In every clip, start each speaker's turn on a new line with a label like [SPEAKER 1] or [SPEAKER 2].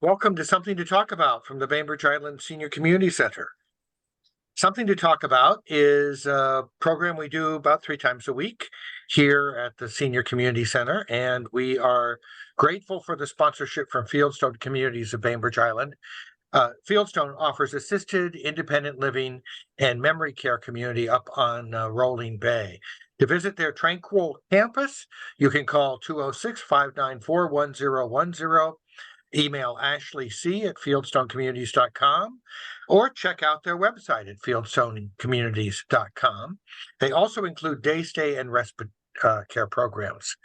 [SPEAKER 1] Welcome to Something to Talk About from the Bainbridge Island Senior Community Center. Something to Talk About is a program we do about 3 times a week here at the Senior Community Center, and we are grateful for the sponsorship from Fieldstone Communities of Bainbridge Island. Fieldstone offers assisted independent living and memory care community up on Rolling Bay. To visit their tranquil campus, you can call 206-594-1010, email Ashley C. at fieldstonecommunities.com, or check out their website at fieldstonecommunities.com. They also include day stay and respite care programs.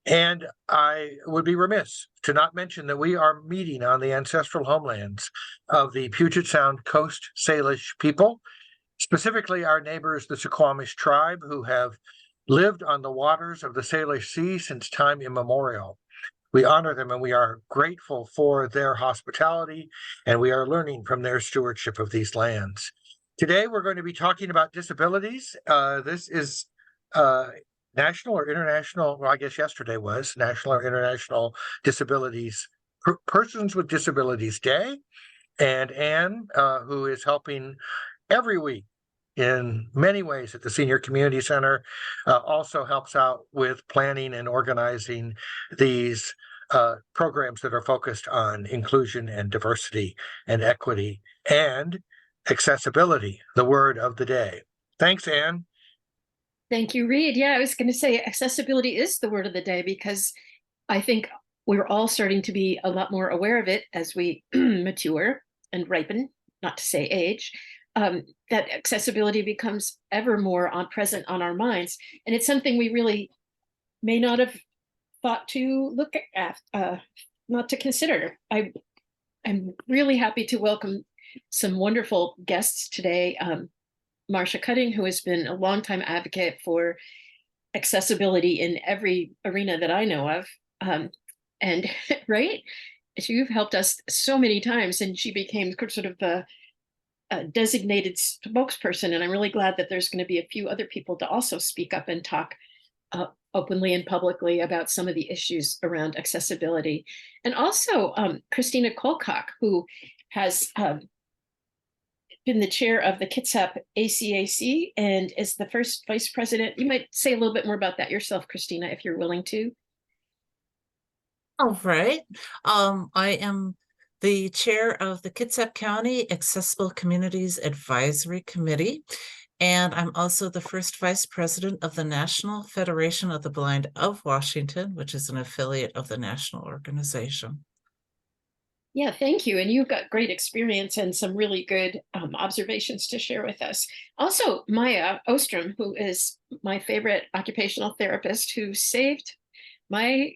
[SPEAKER 1] And I would be remiss to not mention that we are meeting on the ancestral homelands of the Puget Sound Coast Salish people, specifically our neighbors, the Suquamish tribe, who have lived on the waters of the Salish Sea since time immemorial. We honor them and we are grateful for their hospitality, and we are learning from their stewardship of these lands. Today, we're going to be talking about disabilities. This is National or International, well, I guess yesterday was National or International Disabilities, Persons with Disabilities Day. And Anne, who is helping every week in many ways at the Senior Community Center, also helps out with planning and organizing these programs that are focused on inclusion and diversity and equity and accessibility, the word of the day. Thanks, Anne.
[SPEAKER 2] Thank you, Reed. Yeah, I was going to say accessibility is the word of the day because I think we're all starting to be a lot more aware of it as we mature and ripen, not to say age. That accessibility becomes ever more present on our minds. And it's something we really may not have thought to look at, not to consider. I'm really happy to welcome some wonderful guests today. Marsha Cutting, who has been a longtime advocate for accessibility in every arena that I know of. And right, you've helped us so many times, and she became sort of a designated spokesperson. And I'm really glad that there's going to be a few other people to also speak up and talk openly and publicly about some of the issues around accessibility. And also Kristina Colcock, who has been the chair of the Kitsap ACAC and is the first vice president. You might say a little bit more about that yourself, Kristina, if you're willing to.
[SPEAKER 3] All right. I am the chair of the Kitsap County Accessible Communities Advisory Committee, and I'm also the first vice president of the National Federation of the Blind of Washington, which is an affiliate of the national organization.
[SPEAKER 2] Yeah, thank you. And you've got great experience and some really good observations to share with us. Also, Maia Ostrom, who is my favorite occupational therapist, who saved my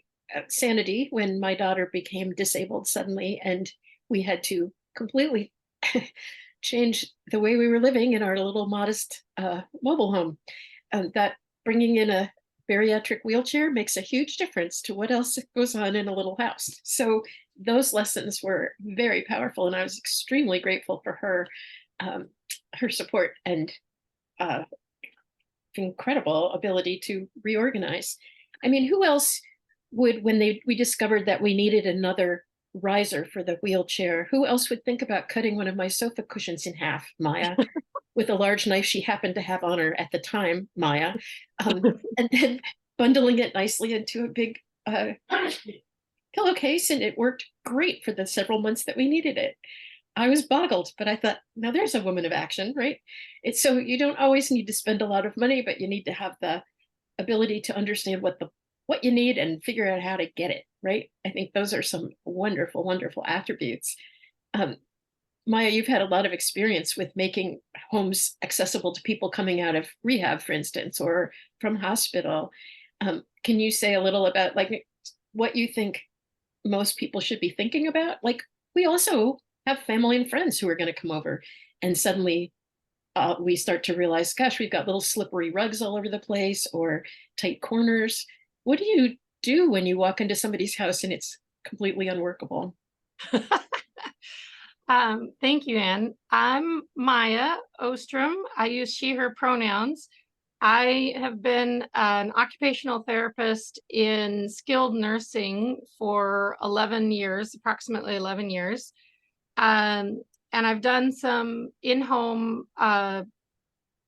[SPEAKER 2] sanity when my daughter became disabled suddenly, and we had to completely change the way we were living in our little modest mobile home. That bringing in a bariatric wheelchair makes a huge difference to what else goes on in a little house. So those lessons were very powerful, and I was extremely grateful for her support and incredible ability to reorganize. I mean, who else would, when we discovered that we needed another riser for the wheelchair, who else would think about cutting one of my sofa cushions in half, Maia, with a large knife she happened to have on her at the time, Maia, and then bundling it nicely into a big pillowcase, and it worked great for the several months that we needed it. I was boggled, but I thought, now there's a woman of action, right? It's so you don't always need to spend a lot of money, but you need to have the ability to understand what you need and figure out how to get it, right? I think those are some wonderful, wonderful attributes. Maia, you've had a lot of experience with making homes accessible to people coming out of rehab, for instance, or from hospital. Can you say a little about what you think most people should be thinking about? Like, we also have family and friends who are going to come over, and suddenly we start to realize, gosh, we've got little slippery rugs all over the place or tight corners. What do you do when you walk into somebody's house and it's completely unworkable?
[SPEAKER 4] Thank you, Anne. I'm Maia Ostrom. I use she, her pronouns. I have been an occupational therapist in skilled nursing for 11 years, approximately 11 years. And I've done some in-home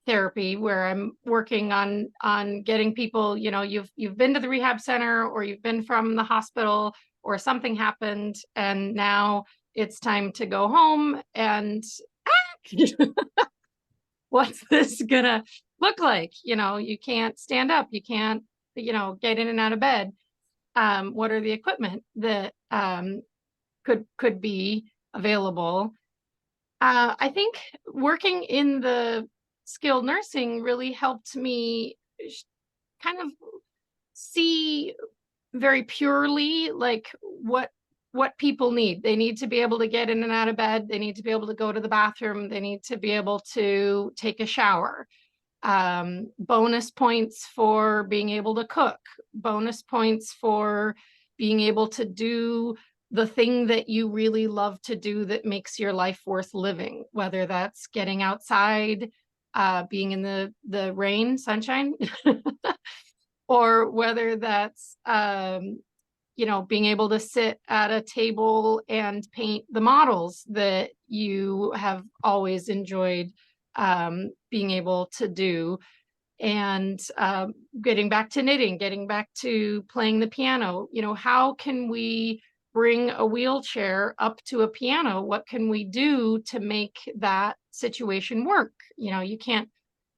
[SPEAKER 4] therapy where I'm working on getting people, you've been to the rehab center or you've been from the hospital or something happened and now it's time to go home and what's this gonna look like? You can't stand up, you can't, get in and out of bed. What are the equipment that could be available? I think working in the skilled nursing really helped me kind of see very purely like what people need. They need to be able to get in and out of bed. They need to be able to go to the bathroom. They need to be able to take a shower. Bonus points for being able to cook. Bonus points for being able to do the thing that you really love to do that makes your life worth living, whether that's getting outside, being in the rain, sunshine, or whether that's being able to sit at a table and paint the models that you have always enjoyed being able to do. And getting back to knitting, getting back to playing the piano, how can we bring a wheelchair up to a piano? What can we do to make that situation work? You can't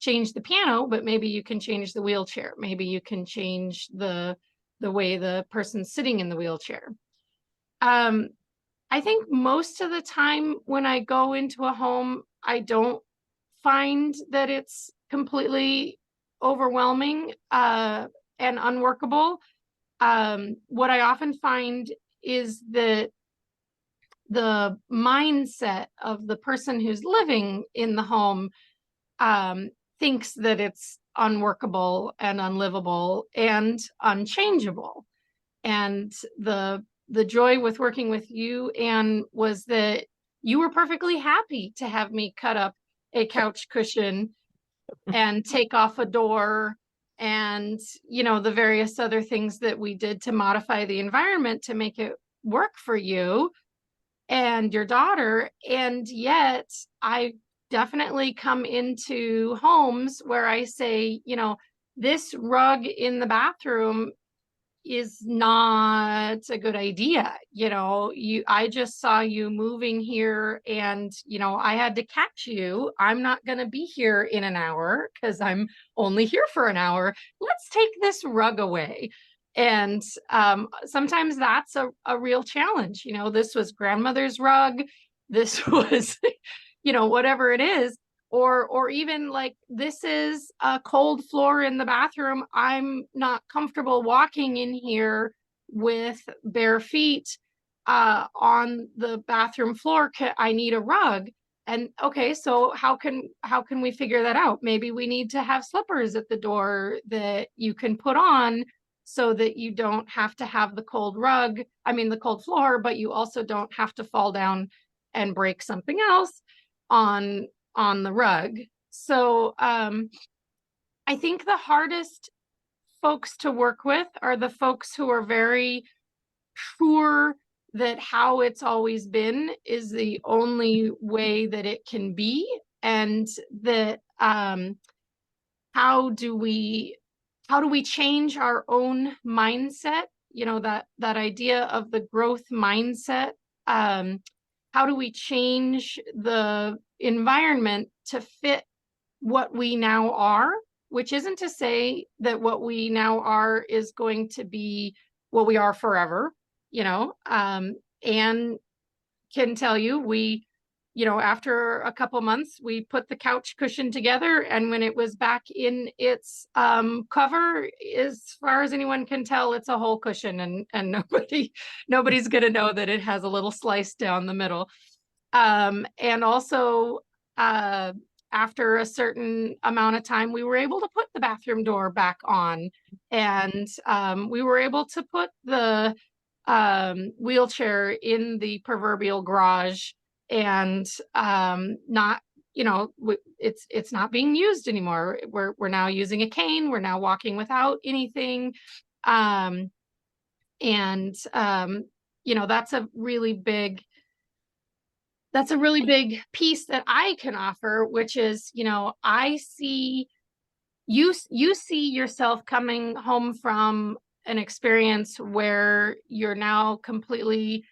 [SPEAKER 4] change the piano, but maybe you can change the wheelchair. Maybe you can change the way the person's sitting in the wheelchair. I think most of the time when I go into a home, I don't find that it's completely overwhelming and unworkable. What I often find is that the mindset of the person who's living in the home thinks that it's unworkable and unlivable and unchangeable. And the joy with working with you, Anne, was that you were perfectly happy to have me cut up a couch cushion and take off a door and, the various other things that we did to modify the environment to make it work for you and your daughter. And yet I definitely come into homes where I say, this rug in the bathroom is not a good idea. I just saw you moving here and, I had to catch you. I'm not going to be here in an hour because I'm only here for an hour. Let's take this rug away. And sometimes that's a real challenge. This was grandmother's rug. This was, whatever it is. Or even like, this is a cold floor in the bathroom. I'm not comfortable walking in here with bare feet on the bathroom floor. I need a rug. And okay, so how can we figure that out? Maybe we need to have slippers at the door that you can put on so that you don't have to have the cold floor, but you also don't have to fall down and break something else on the rug. So I think the hardest folks to work with are the folks who are very sure that how it's always been is the only way that it can be, and that how do we change our own mindset, that idea of the growth mindset. How do we change the environment to fit what we now are, which isn't to say that what we now are is going to be what we are forever. And can tell you, we, after a couple months, we put the couch cushion together, and when it was back in its cover, as far as anyone can tell, it's a whole cushion, and nobody's gonna know that it has a little slice down the middle. And also, after a certain amount of time, we were able to put the bathroom door back on, and we were able to put the wheelchair in the proverbial garage and not you know, it's not being used anymore. We're now using a cane. We're now walking without anything. You know, that's a really big piece that I can offer, which is, you know, I see you see yourself coming home from an experience where you're now completely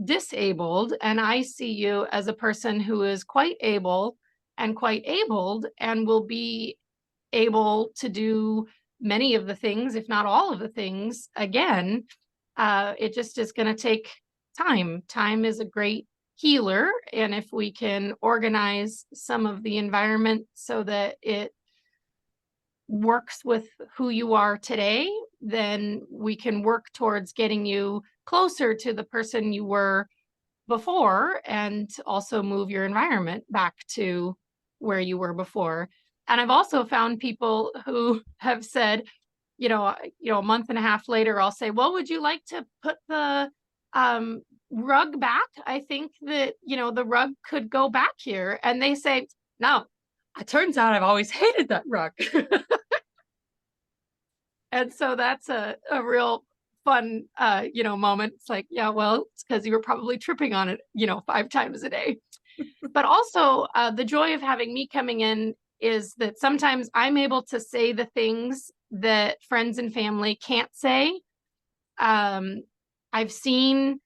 [SPEAKER 4] disabled, and I see you as a person who is quite able and quite abled and will be able to do many of the things, if not all of the things, again. It just is going to take time. Time is a great healer, and if we can organize some of the environment so that it works with who you are today, then we can work towards getting you closer to the person you were before, and also move your environment back to where you were before. And I've also found people who have said, you know, a month and a half later, I'll say, well, would you like to put the rug back? I think that, you know, the rug could go back here. And they say, no, it turns out I've always hated that rug. And so that's a real fun, you know, moment. It's like, yeah, well, it's because you were probably tripping on it, you know, 5 times a day. But also the joy of having me coming in is that sometimes I'm able to say the things that friends and family can't say. I've seen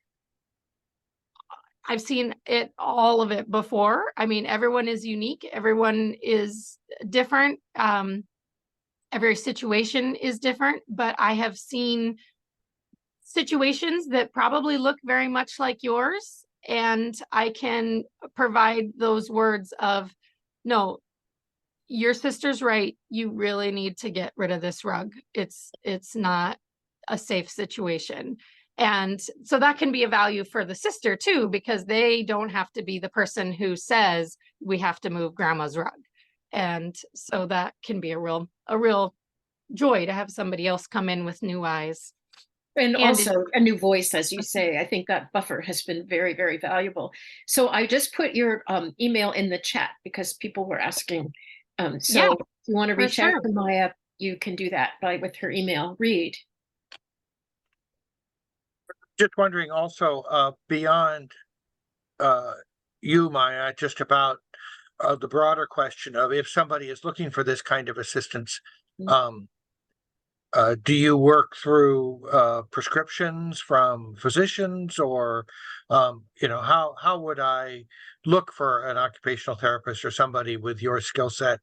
[SPEAKER 4] it, all of it before. I mean, everyone is unique. Everyone is different. Every situation is different, but I have seen situations that probably look very much like yours, and I can provide those words of, no, your sister's right. You really need to get rid of this rug. It's not a safe situation. And so that can be a value for the sister too, because they don't have to be the person who says we have to move grandma's rug. And so that can be a real joy to have somebody else come in with new eyes.
[SPEAKER 2] And also a new voice, as you say. I think that buffer has been very, very valuable. So I just put your email in the chat because people were asking. So
[SPEAKER 4] Yeah,
[SPEAKER 2] if you want to reach
[SPEAKER 4] sure.
[SPEAKER 2] out to Maia, you can do that with her email. Read.
[SPEAKER 1] Just wondering also, beyond you, Maia, just about the broader question of if somebody is looking for this kind of assistance, do you work through prescriptions from physicians, or you know, how would I look for an occupational therapist or somebody with your skill set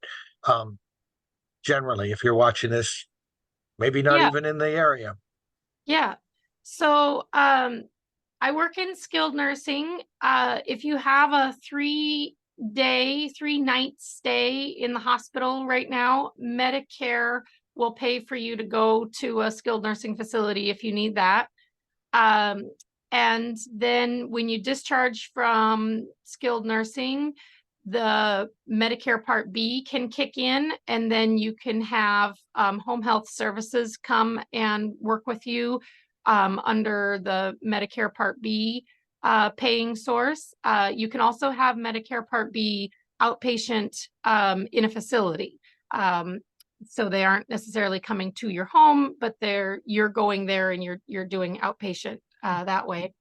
[SPEAKER 1] generally, if you're watching this, maybe not even in the area?
[SPEAKER 4] Yeah. So I work in skilled nursing. If you have a 3-night stay in the hospital right now, Medicare will pay for you to go to a skilled nursing facility if you need that. And then when you discharge from skilled nursing, the Medicare Part B can kick in, and then you can have home health services come and work with you under the Medicare Part B paying source. You can also have Medicare Part B outpatient in a facility. So they aren't necessarily coming to your home, but you're going there and you're doing outpatient that way.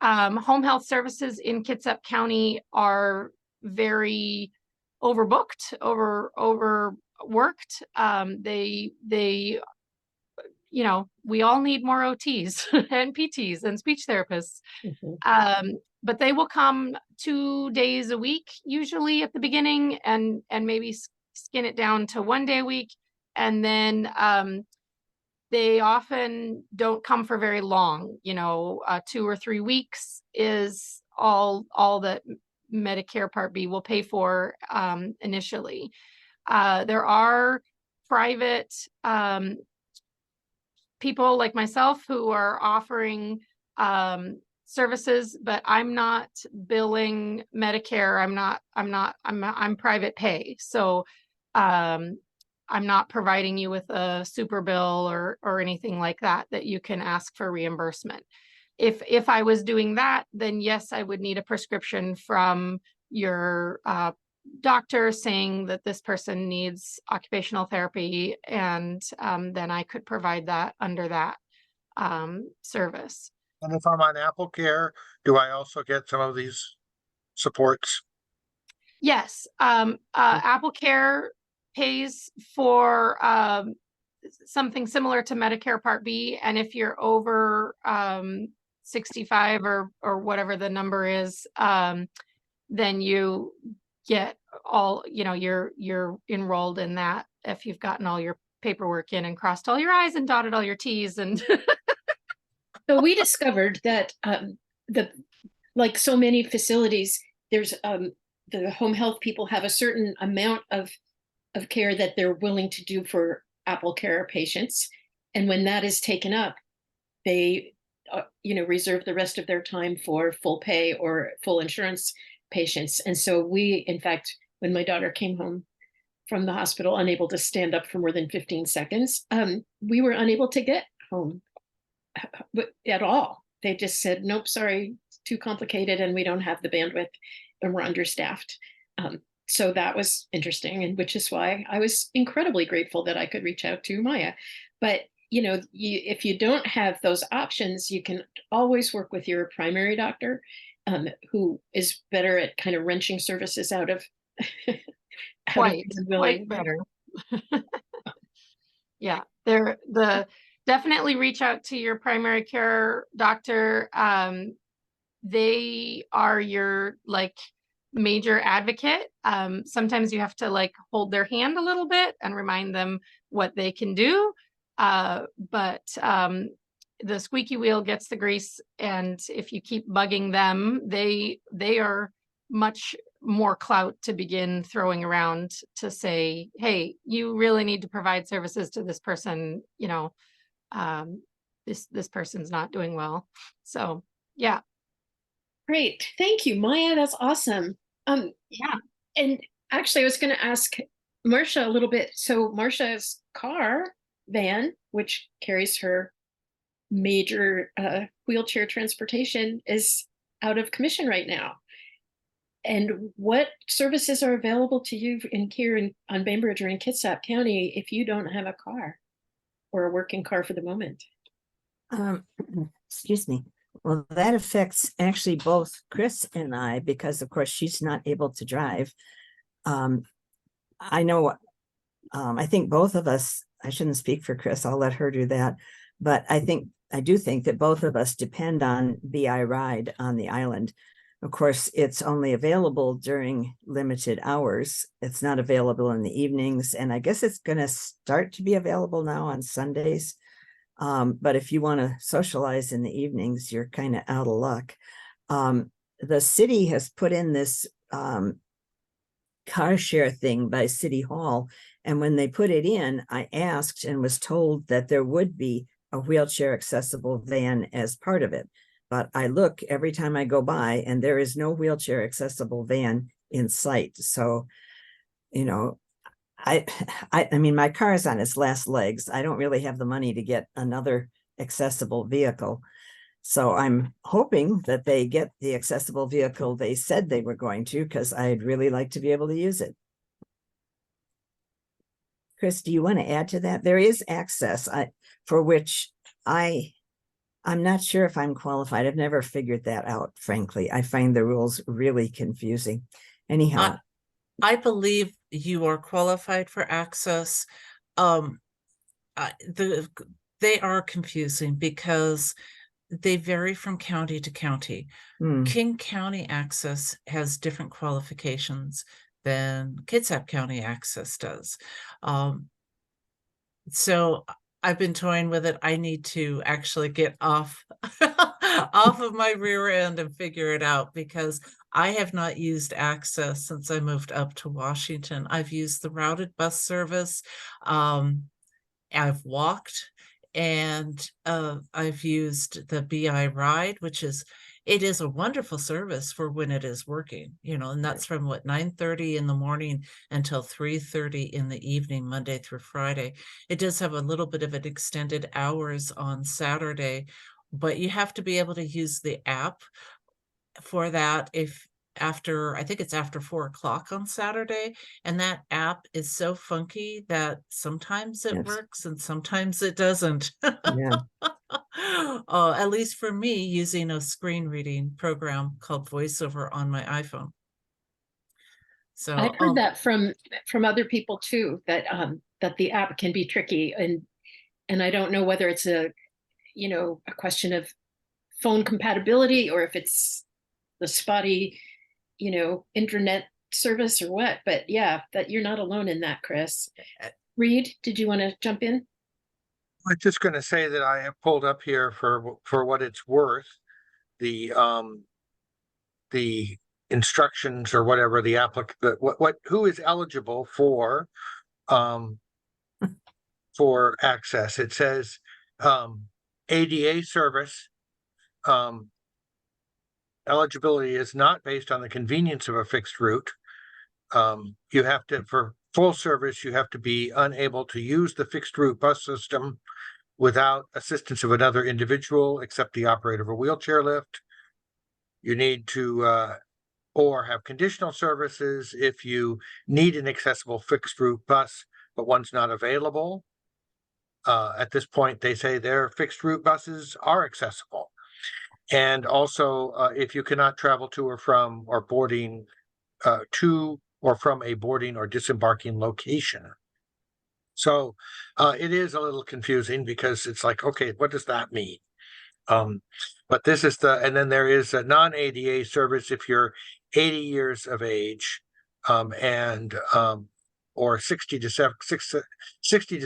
[SPEAKER 4] Home health services in Kitsap County are very overbooked, overworked. They you know, we all need more OTs and PTs and speech therapists. But they will come 2 days a week, usually at the beginning, and maybe skin it down to 1 day a week. And then they often don't come for very long, you know, 2 or 3 weeks is all that Medicare Part B will pay for initially. There are private people like myself who are offering services, but I'm not billing Medicare. I'm private pay. So I'm not providing you with a super bill or anything like that you can ask for reimbursement. If I was doing that, then yes, I would need a prescription from your doctor saying that this person needs occupational therapy, and then I could provide that under that service.
[SPEAKER 1] And if I'm on Apple Care, do I also get some of these supports?
[SPEAKER 4] Yes, Apple Care pays for something similar to Medicare Part B, and if you're over 65 or whatever the number is, then you get all, you're enrolled in that if you've gotten all your paperwork in and crossed all your I's and dotted all your T's. And
[SPEAKER 2] So we discovered that like so many facilities, there's the home health people have a certain amount of care that they're willing to do for Apple Care patients, and when that is taken up, they reserve the rest of their time for full pay or full insurance patients. And so we, in fact, when my daughter came home from the hospital unable to stand up for more than 15 seconds, we were unable to get home at all. They just said, nope, sorry, it's too complicated and we don't have the bandwidth and we're understaffed. So that was interesting, and which is why I was incredibly grateful that I could reach out to Maia. But if you don't have those options, you can always work with your primary doctor, who is better at kind of wrenching services out of
[SPEAKER 4] quite better. Yeah, definitely reach out to your primary care doctor. They are your major advocate. Sometimes you have to hold their hand a little bit and remind them what they can do. But the squeaky wheel gets the grease, and if you keep bugging them, they are much more clout to begin throwing around to say, hey, you really need to provide services to this person. This person's not doing well. So yeah.
[SPEAKER 2] Great. Thank you, Maia. That's awesome. Yeah. And actually, I was going to ask Marsha a little bit. So Marsha's van, which carries her major wheelchair transportation, is out of commission right now. And what services are available to you on Bainbridge or in Kitsap County if you don't have a car or a working car for the moment?
[SPEAKER 5] Excuse me. Well, that affects actually both Chris and I, because of course she's not able to drive. I know, I think both of us, I shouldn't speak for Chris, I'll let her do that. But I do think that both of us depend on BI Ride on the island. Of course, it's only available during limited hours. It's not available in the evenings. And I guess it's going to start to be available now on Sundays. But if you want to socialize in the evenings, you're kind of out of luck. The city has put in this car share thing by City Hall. And when they put it in, I asked and was told that there would be a wheelchair accessible van as part of it. But I look every time I go by and there is no wheelchair accessible van in sight. So, I mean, my car is on its last legs. I don't really have the money to get another accessible vehicle. So I'm hoping that they get the accessible vehicle they said they were going to, because I'd really like to be able to use it. Chris, do you want to add to that? There is access for which I'm not sure if I'm qualified. I've never figured that out, frankly. I find the rules really confusing. Anyhow.
[SPEAKER 3] I believe you are qualified for access. They are confusing because they vary from county to county. King County access has different qualifications than Kitsap County access does. So I've been toying with it. I need to actually get off of my rear end and figure it out, because I have not used access since I moved up to Washington. I've used the routed bus service. I've walked, and I've used the BI Ride, it is a wonderful service for when it is working, and that's from 9:30 in the morning until 3:30 in the evening, Monday through Friday. It does have a little bit of an extended hours on Saturday, but you have to be able to use the app for that. If after, I think it's after 4 o'clock on Saturday. And that app is so funky that sometimes it
[SPEAKER 5] Yes.
[SPEAKER 3] works and sometimes it doesn't.
[SPEAKER 5] Yeah.
[SPEAKER 3] At least for me, using a screen reading program called VoiceOver on my iPhone. So
[SPEAKER 2] I've heard that from other people too, that that the app can be tricky, and I don't know whether it's a question of phone compatibility or if it's the spotty internet service or what. But yeah, that you're not alone in that, Chris. Reed, did you want to jump in?
[SPEAKER 1] I'm just going to say that I have pulled up here for what it's worth, the instructions or whatever the applicant, who is eligible for access. It says ADA service. Eligibility is not based on the convenience of a fixed route. You have to, for full service, you have to be unable to use the fixed route bus system without assistance of another individual except the operator of a wheelchair lift. You need to or have conditional services if you need an accessible fixed route bus, but one's not available. At this point, they say their fixed route buses are accessible. And also, if you cannot travel to or from or boarding to or from a boarding or disembarking location. So it is a little confusing because it's like, okay, what does that mean? But this is and then there is a non-ADA service if you're 80 years of age and or 60 to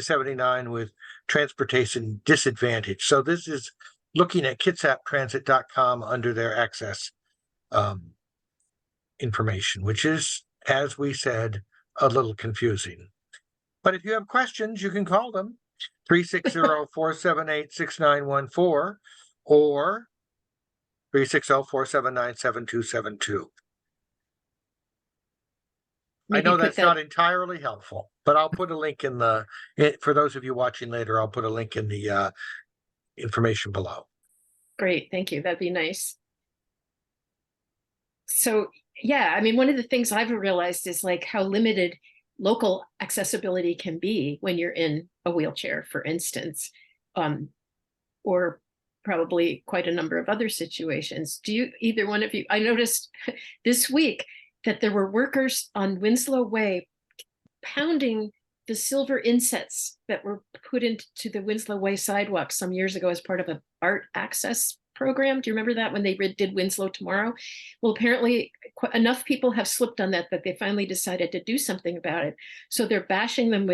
[SPEAKER 1] 79 with transportation disadvantage. So this is looking at kitsaptransit.com under their access information, which is, as we said, a little confusing. But if you have questions, you can call them 360-478-6914 or 360-479-7272. I know that's not entirely helpful, but I'll put a link in for those of you watching later, I'll put a link in the information below.
[SPEAKER 2] Great, thank you. That'd be nice. So yeah, I mean, one of the things I've realized is like how limited local accessibility can be when you're in a wheelchair, for instance, or probably quite a number of other situations. Do you, either one of you, I noticed this week that there were workers on Winslow Way pounding the silver insets that were put into the Winslow Way sidewalk some years ago as part of an art access program. Do you remember that when they did Winslow Tomorrow? Well, apparently enough people have slipped on that they finally decided to do something about it. So they're bashing them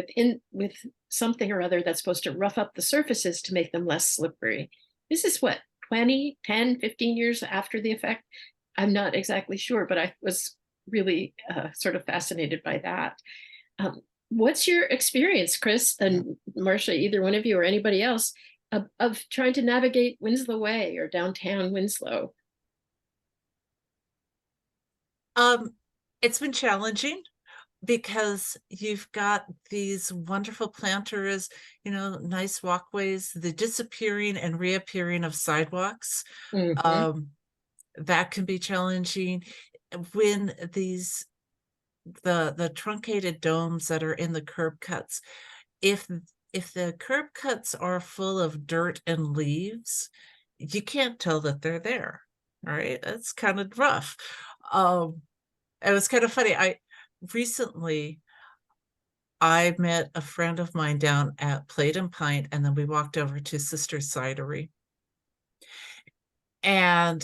[SPEAKER 2] with something or other that's supposed to rough up the surfaces to make them less slippery. This is what, 20, 10, 15 years after the effect? I'm not exactly sure, but I was really sort of fascinated by that. What's your experience, Chris and Marsha, either one of you or anybody else, of trying to navigate Winslow Way or downtown Winslow?
[SPEAKER 3] It's been challenging because you've got these wonderful planters, nice walkways, the disappearing and reappearing of sidewalks.
[SPEAKER 2] Mm-hmm.
[SPEAKER 3] That can be challenging when the truncated domes that are in the curb cuts. If the curb cuts are full of dirt and leaves, you can't tell that they're there. All right, that's kind of rough. It was kind of funny. Recently I met a friend of mine down at Plate and Pint, and then we walked over to Sister's Cidery. And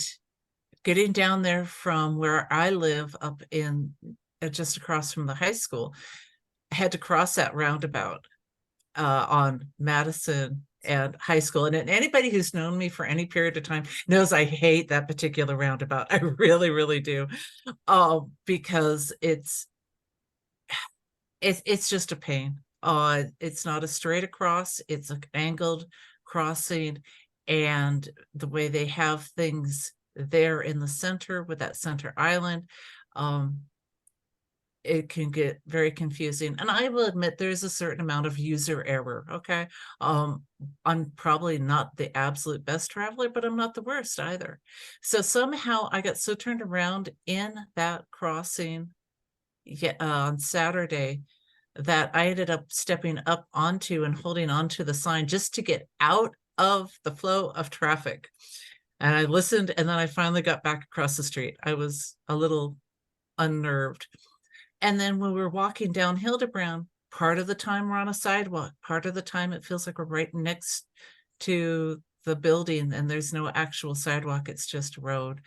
[SPEAKER 3] getting down there from where I live up in just across from the high school, I had to cross that roundabout on Madison and High School. And anybody who's known me for any period of time knows I hate that particular roundabout. I really, really do. Because it's just a pain. It's not a straight across, it's an angled crossing, and the way they have things there in the center with that center island, it can get very confusing. And I will admit there's a certain amount of user error. Okay. I'm probably not the absolute best traveler, but I'm not the worst either. So somehow I got so turned around in that crossing on Saturday that I ended up stepping up onto and holding onto the sign just to get out of the flow of traffic. And I listened, and then I finally got back across the street. I was a little unnerved. And then when we're walking down Hildebrand, part of the time we're on a sidewalk, part of the time it feels like we're right next to the building and there's no actual sidewalk, it's just a road.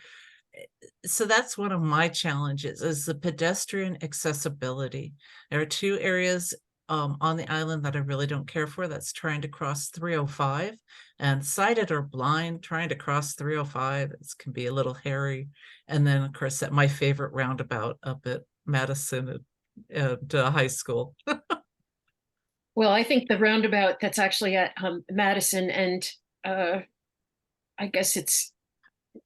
[SPEAKER 3] So that's one of my challenges, is the pedestrian accessibility. There are two areas on the island that I really don't care for. That's trying to cross 305, and sighted or blind trying to cross 305. It can be a little hairy. And then, of course, at my favorite roundabout up at Madison at high school.
[SPEAKER 2] Well, I think the roundabout that's actually at Madison and I guess it's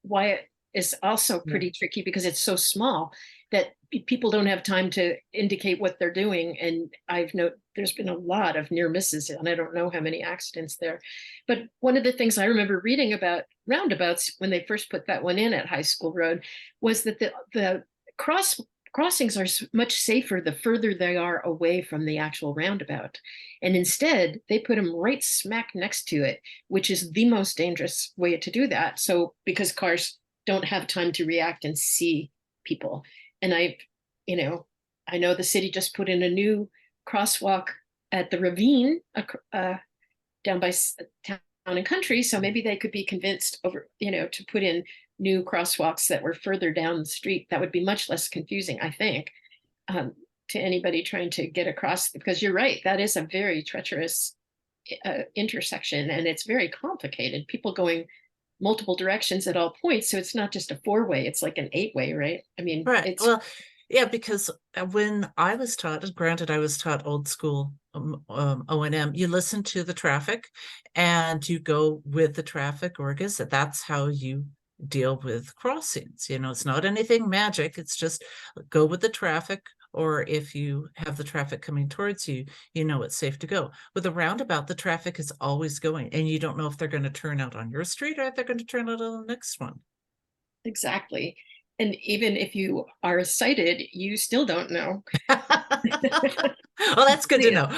[SPEAKER 2] Wyatt is also pretty tricky because it's so small that people don't have time to indicate what they're doing. And I've noted there's been a lot of near misses, and I don't know how many accidents there. But one of the things I remember reading about roundabouts when they first put that one in at High School Road was that the crossings are much safer the further they are away from the actual roundabout. And instead, they put them right smack next to it, which is the most dangerous way to do that. So because cars don't have time to react and see people. And I know the city just put in a new crosswalk at the ravine down by Town and Country. So maybe they could be convinced to put in new crosswalks that were further down the street. That would be much less confusing, I think, to anybody trying to get across, because you're right, that is a very treacherous intersection, and it's very complicated. People going multiple directions at all points. So it's not just a 4-way, it's like an 8-way, right? I mean,
[SPEAKER 3] right. Well, yeah, because when I was taught, granted, I was taught old school O&M, you listen to the traffic and you go with the traffic, or I guess that's how you deal with crossings. It's not anything magic. It's just go with the traffic, or if you have the traffic coming towards you, it's safe to go. With a roundabout, the traffic is always going, and you don't know if they're going to turn out on your street or if they're going to turn out on the next one.
[SPEAKER 2] Exactly. And even if you are sighted, you still don't know.
[SPEAKER 3] Well, that's good to know.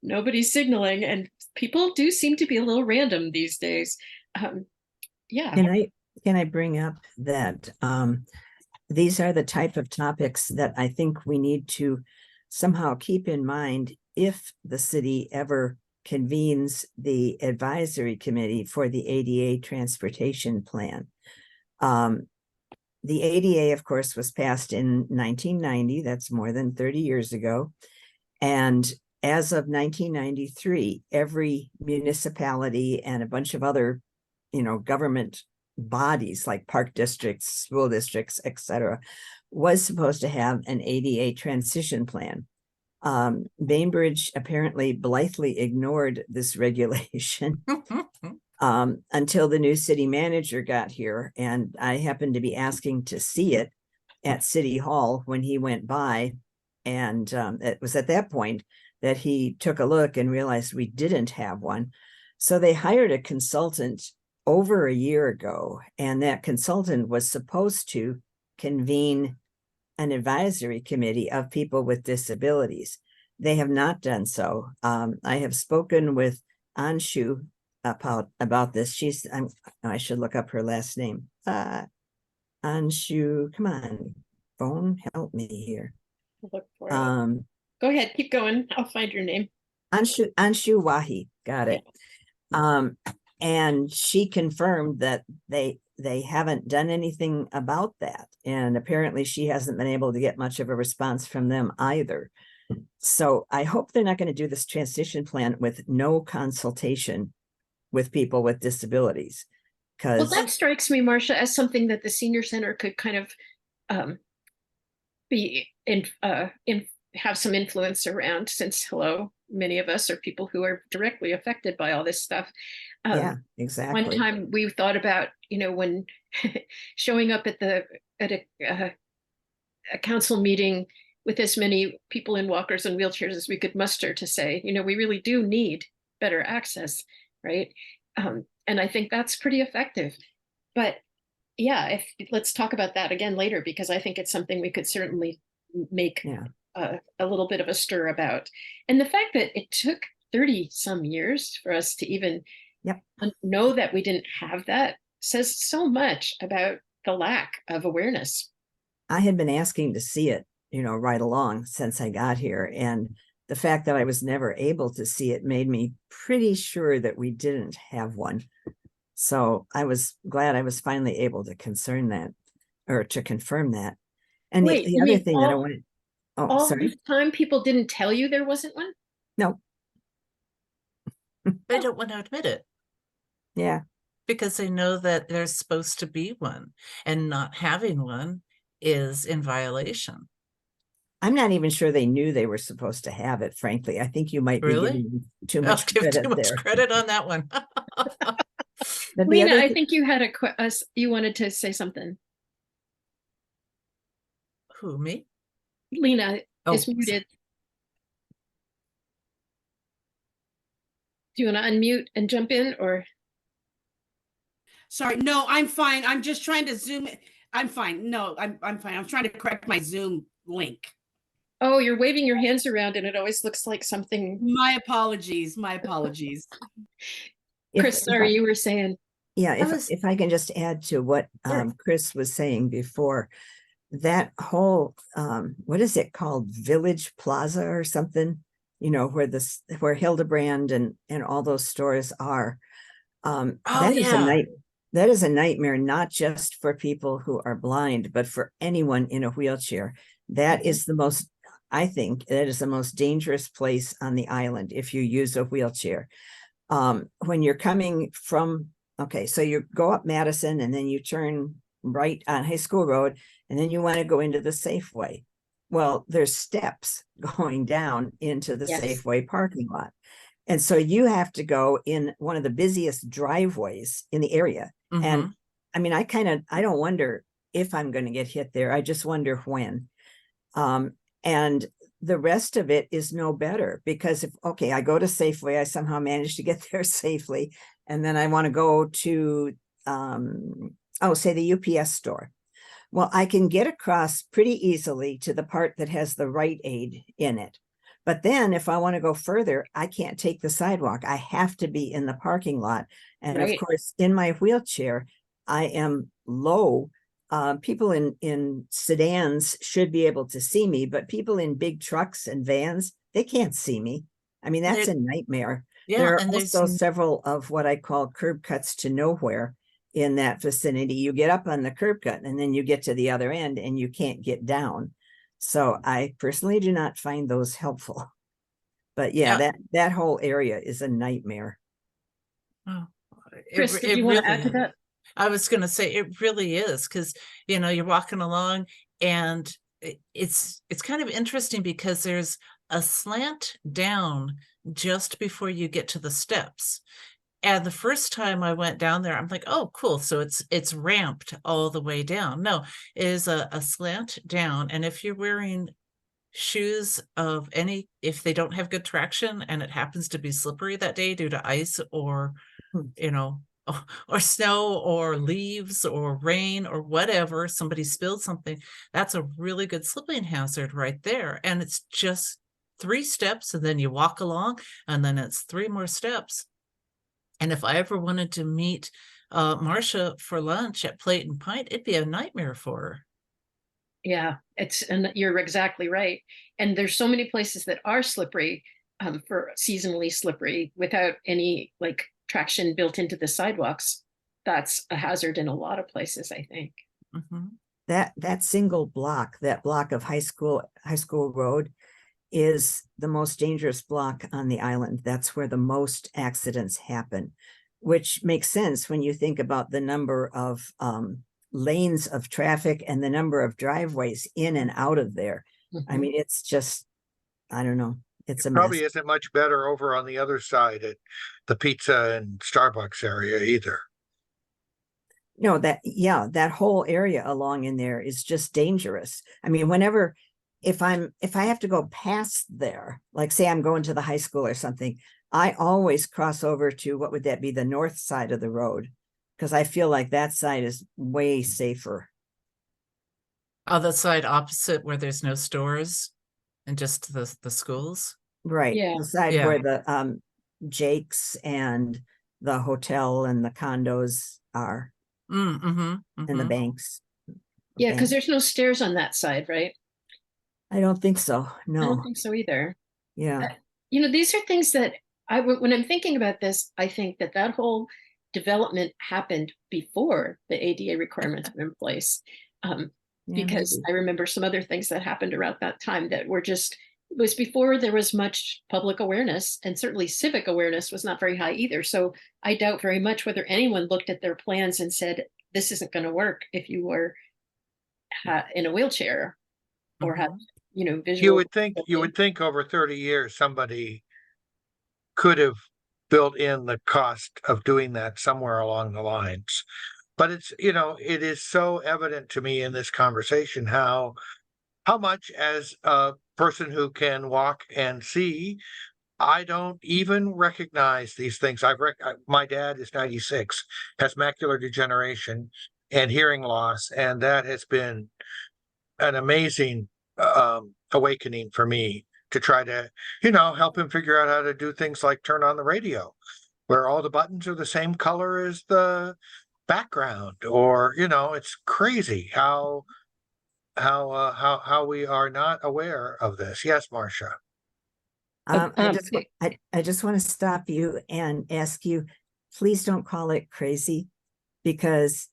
[SPEAKER 2] Nobody's signaling, and people do seem to be a little random these days. Yeah.
[SPEAKER 5] Can I bring up that these are the type of topics that I think we need to somehow keep in mind if the city ever convenes the advisory committee for the ADA transportation plan. The ADA, of course, was passed in 1990. That's more than 30 years ago. And as of 1993, every municipality and a bunch of other, government bodies like park districts, school districts, etc., was supposed to have an ADA transition plan. Bainbridge apparently blithely ignored this regulation until the new city manager got here. And I happened to be asking to see it at City Hall when he went by. And it was at that point that he took a look and realized we didn't have one. So they hired a consultant over a year ago, and that consultant was supposed to convene an advisory committee of people with disabilities. They have not done so. I have spoken with Anshu about this. I should look up her last name. Anshu, come on, phone, help me here.
[SPEAKER 2] Look for it. Go ahead, keep going. I'll find your name.
[SPEAKER 5] Anshu Wahi, got it. And she confirmed that they haven't done anything about that. And apparently she hasn't been able to get much of a response from them either. So I hope they're not going to do this transition plan with no consultation with people with disabilities.
[SPEAKER 2] Well, that strikes me, Marsha, as something that the senior center could kind of be have some influence around, since many of us are people who are directly affected by all this stuff.
[SPEAKER 5] Yeah, exactly.
[SPEAKER 2] One time we thought about, when showing up at a council meeting with as many people in walkers and wheelchairs as we could muster to say, you know, we really do need better access, right? And I think that's pretty effective. But yeah, let's talk about that again later, because I think it's something we could certainly make a little bit of a stir about. And the fact that it took 30 some years for us to even know that we didn't have that says so much about the lack of awareness.
[SPEAKER 5] I had been asking to see it, you know, right along since I got here. And the fact that I was never able to see it made me pretty sure that we didn't have one. So I was glad I was finally able to confirm that. And
[SPEAKER 2] Wait,
[SPEAKER 5] the
[SPEAKER 2] you
[SPEAKER 5] other
[SPEAKER 2] mean
[SPEAKER 5] thing that I wanted,
[SPEAKER 2] all
[SPEAKER 5] sorry.
[SPEAKER 2] this time people didn't tell you there wasn't one?
[SPEAKER 5] No.
[SPEAKER 3] They don't want to admit it.
[SPEAKER 5] Yeah.
[SPEAKER 3] Because they know that there's supposed to be one, and not having one is in violation.
[SPEAKER 5] I'm not even sure they knew they were supposed to have it, frankly. I think you might be
[SPEAKER 3] Really?
[SPEAKER 5] giving too
[SPEAKER 3] I'll
[SPEAKER 5] much
[SPEAKER 3] give
[SPEAKER 5] credit
[SPEAKER 3] too much
[SPEAKER 5] there.
[SPEAKER 3] credit on that one.
[SPEAKER 5] But
[SPEAKER 2] Lena, I think you had you wanted to say something.
[SPEAKER 3] Who, me?
[SPEAKER 2] Lena is
[SPEAKER 3] Oh,
[SPEAKER 2] muted. Do you want to unmute and jump in, or?
[SPEAKER 6] Sorry, no, I'm fine. I'm just trying to zoom. I'm fine. No, I'm fine. I'm trying to correct my Zoom link.
[SPEAKER 2] Oh, you're waving your hands around and it always looks like something.
[SPEAKER 6] My apologies. My apologies.
[SPEAKER 2] Chris, sorry, you were saying.
[SPEAKER 5] Yeah, if I can just add to what Chris was saying before, that whole what is it called, Village Plaza or something, you know, where Hildebrand and all those stores are. That is a nightmare, not just for people who are blind, but for anyone in a wheelchair. That is the most, I think that is the most dangerous place on the island if you use a wheelchair. When you're coming from, so you go up Madison and then you turn right on High School Road, and then you want to go into the Safeway. Well, there's steps going down into the Safeway parking lot. And so you have to go in one of the busiest driveways in the area.
[SPEAKER 3] mm-hmm.
[SPEAKER 5] And I mean, I don't wonder if I'm going to get hit there. I just wonder when. And the rest of it is no better, because if, I go to Safeway, I somehow managed to get there safely. And then I want to go to, say the UPS store. Well, I can get across pretty easily to the part that has the Rite Aid in it. But then if I want to go further, I can't take the sidewalk. I have to be in the parking lot. And of course, in my wheelchair, I am low. People in sedans should be able to see me, but people in big trucks and vans, they can't see me. I mean, that's a nightmare.
[SPEAKER 3] Yeah,
[SPEAKER 5] there are
[SPEAKER 3] and
[SPEAKER 5] also several of what I call curb cuts to nowhere in that vicinity. You get up on the curb cut and then you get to the other end and you can't get down. So I personally do not find those helpful. But that whole area is a nightmare.
[SPEAKER 3] Oh,
[SPEAKER 2] Chris, did you want to add to that?
[SPEAKER 3] I was going to say it really is, because you're walking along and it's kind of interesting because there's a slant down just before you get to the steps. And the first time I went down there, I'm like, oh, cool. So it's ramped all the way down. No, it is a slant down. And if you're wearing shoes of any, if they don't have good traction and it happens to be slippery that day due to ice or, or snow or leaves or rain or whatever, somebody spilled something, that's a really good slipping hazard right there. And it's just 3 steps, and then you walk along, and then it's 3 more steps. And if I ever wanted to meet Marsha for lunch at Plate and Pint, it'd be a nightmare for her.
[SPEAKER 2] Yeah, and you're exactly right. And there's so many places that are slippery, for seasonally slippery, without any traction built into the sidewalks. That's a hazard in a lot of places, I think.
[SPEAKER 3] Mm-hmm.
[SPEAKER 5] That single block, that block of High School Road, is the most dangerous block on the island. That's where the most accidents happen, which makes sense when you think about the number of lanes of traffic and the number of driveways in and out of there. Mm-hmm. I mean, it's just, I don't know. It
[SPEAKER 1] probably isn't much better over on the other side at the pizza and Starbucks area either.
[SPEAKER 5] No, that whole area along in there is just dangerous. I mean, if I have to go past there, like say I'm going to the high school or something, I always cross over to, what would that be, the north side of the road, because I feel like that side is way safer.
[SPEAKER 3] Oh, the side opposite where there's no stores and just the schools.
[SPEAKER 5] Right.
[SPEAKER 2] Yeah.
[SPEAKER 5] The side
[SPEAKER 3] Yeah.
[SPEAKER 5] where the Jake's and the hotel and the condos are, and the banks.
[SPEAKER 2] Yeah, because
[SPEAKER 5] Bank.
[SPEAKER 2] there's no stairs on that side, right?
[SPEAKER 5] I don't think so.
[SPEAKER 2] I don't
[SPEAKER 5] No.
[SPEAKER 2] think so either.
[SPEAKER 5] Yeah.
[SPEAKER 2] You know, these are things that when I'm thinking about this, I think that whole development happened before the ADA requirements were in place.
[SPEAKER 5] Yeah,
[SPEAKER 2] Because
[SPEAKER 5] maybe.
[SPEAKER 2] I remember some other things that happened around that time that were just, it was before there was much public awareness, and certainly civic awareness was not very high either. So I doubt very much whether anyone looked at their plans and said, this isn't going to work if you were in a wheelchair or have, you know, visual.
[SPEAKER 1] You would think over 30 years, somebody could have built in the cost of doing that somewhere along the lines. But it's, you know, it is so evident to me in this conversation how much, as a person who can walk and see, I don't even recognize these things. My dad is 96, has macular degeneration and hearing loss, and that has been an amazing awakening for me to try to, you know, help him figure out how to do things like turn on the radio, where all the buttons are the same color as the background, or, you know, it's crazy how we are not aware of this. Yes, Marsha.
[SPEAKER 5] I just want to stop you and ask you, please don't call it crazy, because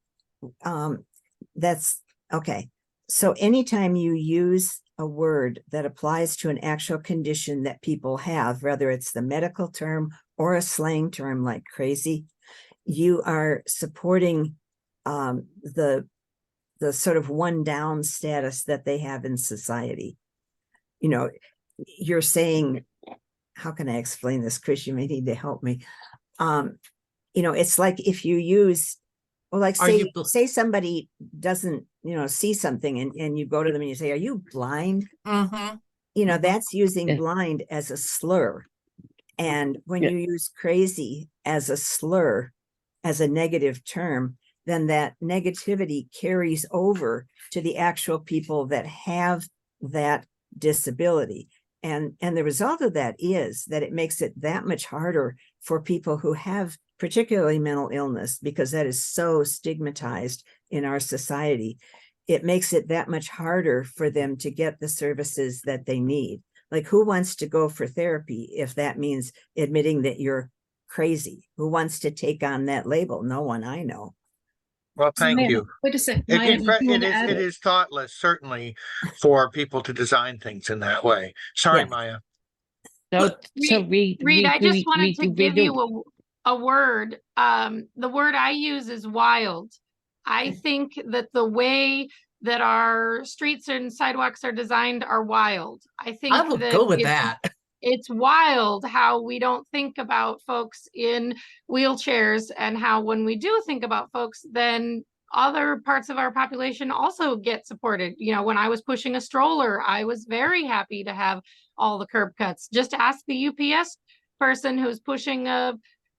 [SPEAKER 5] that's okay. So anytime you use a word that applies to an actual condition that people have, whether it's the medical term or a slang term like crazy, you are supporting the sort of one down status that they have in society. You know, you're saying, how can I explain this, Chris? You may need to help me. You know, it's like if you use, well, like say somebody doesn't, you know, see something, and you go to them and you say, are you blind? You know, that's using blind as a slur. And when you use crazy as a slur, as a negative term, then that negativity carries over to the actual people that have that disability. And the result of that is that it makes it that much harder for people who have particularly mental illness, because that is so stigmatized in our society. It makes it that much harder for them to get the services that they need. Like, who wants to go for therapy if that means admitting that you're crazy? Who wants to take on that label? No one I know.
[SPEAKER 1] Well, thank you.
[SPEAKER 2] Wait a second.
[SPEAKER 1] It is thoughtless, certainly, for people to design things in that way. Sorry,
[SPEAKER 5] Yes.
[SPEAKER 1] Maya.
[SPEAKER 4] Reed, I just wanted to give you a word. The word I use is wild. I think that the way that our streets and sidewalks are designed are wild. I think
[SPEAKER 3] I will go with that.
[SPEAKER 4] It's wild how we don't think about folks in wheelchairs, and how when we do think about folks, then other parts of our population also get supported. You know, when I was pushing a stroller, I was very happy to have all the curb cuts. Just ask the UPS person who's pushing a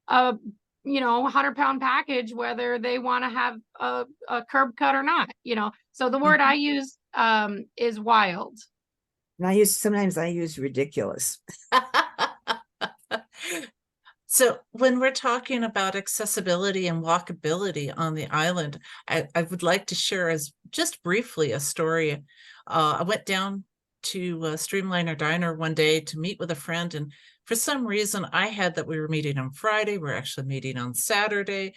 [SPEAKER 4] 100-pound package whether they want to have a curb cut or not. You know, so the word I use is wild.
[SPEAKER 5] And sometimes I use ridiculous.
[SPEAKER 3] So when we're talking about accessibility and walkability on the island, I would like to share just briefly a story. I went down to Streamliner Diner one day to meet with a friend, and for some reason I had that we were meeting on Friday. We're actually meeting on Saturday.